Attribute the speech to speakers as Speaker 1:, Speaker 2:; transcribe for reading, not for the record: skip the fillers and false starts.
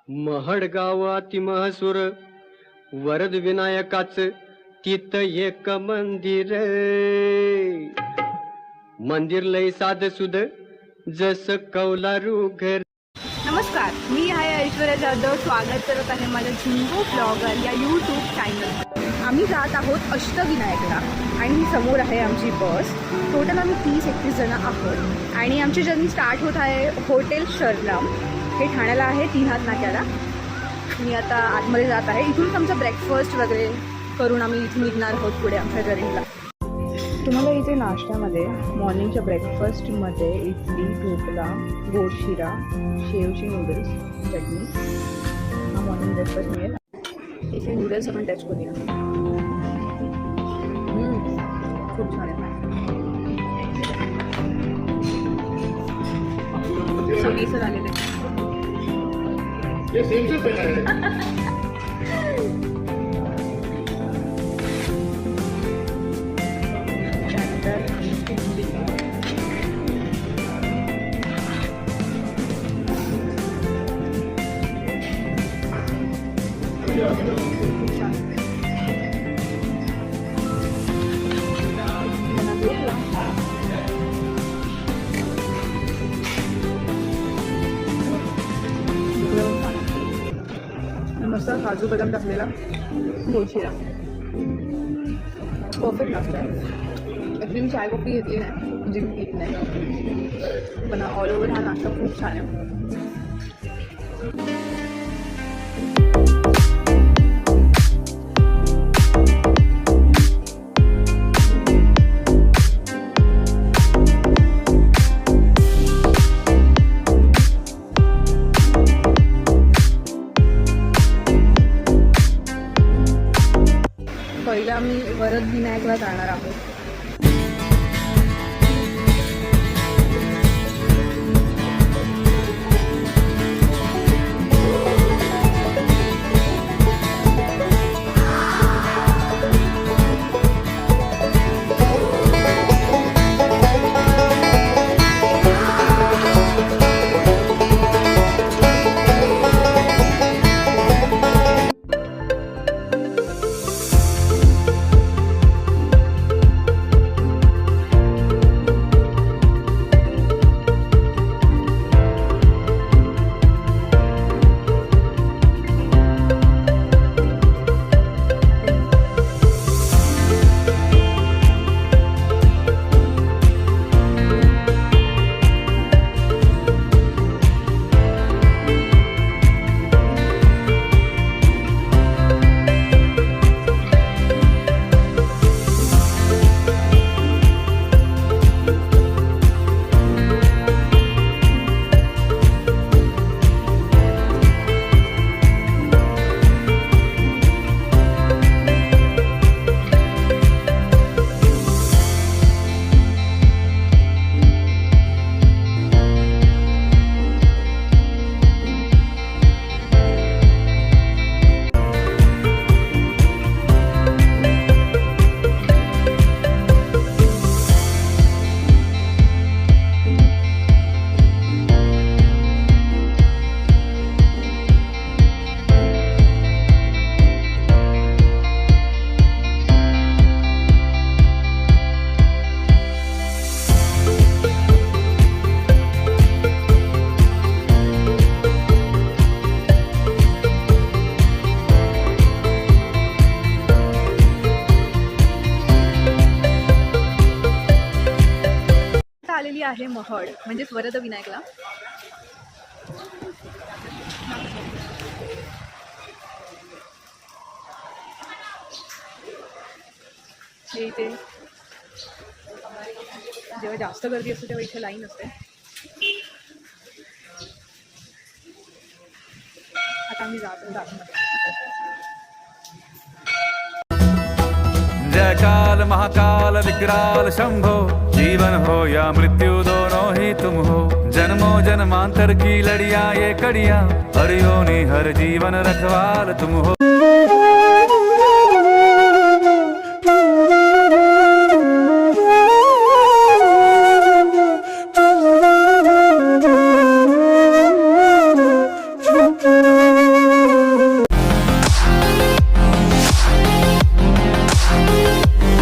Speaker 1: महड गावाती महसूर वरद विनायकाच तिथ एक मंदिर लय साध सुद जस कौलारू घर.
Speaker 2: नमस्कार, मी आहे ऐश्वर्या जाधव. स्वागत करत आहे माझ्या झिंगो ब्लॉगर या यूट्यूब चॅनल. आम्ही जात आहोत अष्टविनायकला आणि समोर आहे आमची बस. टोटल आम्ही 30-31 जण आहोत आणि आमची जर्नी स्टार्ट होत आहे हॉटेल शर्लाम. हे ठाण्याला आहे 3 हात नाक्याला. मी आता आतमध्ये जात आहे. इथूनच आमचा ब्रेकफास्ट वगैरे करून आम्ही इथून निघणार आहोत पुढे आमच्या जर्नीला. तुम्हाला इथे नाश्त्यामध्ये मॉर्निंगच्या ब्रेकफास्टमध्ये इडली, ढोकळा, गोड शिरा, शेवची नूडल्स, चटणी हा मॉर्निंग ब्रेकफास्ट मिळेल. इथे नूडल्स आपण टेस्ट करूया. खूप छान आहे. सोयीसर आलेले मस्त काजू बदाम टाकलेला गोड शिरा. परफेक्ट नाश्ता आहे. ॲक्च्युली मी चाय कॉफी घेतली नाही, म्हणजे मी घेत नाही, पण ऑल ओव्हर हा नाश्ता खूप छान आहे. पहिला आम्ही वरद विनायकला जाणार आहोत. आलेली आहे महड म्हणजेच वरद विनायकला. हे इथे जेव्हा जास्त गर्दी असते तेव्हा इथे लाईन असते. आता आम्ही जातो.
Speaker 3: जयकाल महाकाल विकराल शंभो, जीवन हो या मृत्यु दोनों ही तुम हो. जन्मों जन्मांतर की लड़ियां ये कड़ियां, हर योनि हर जीवन रखवाल तुम हो.
Speaker 4: Thank you.
Speaker 3: हो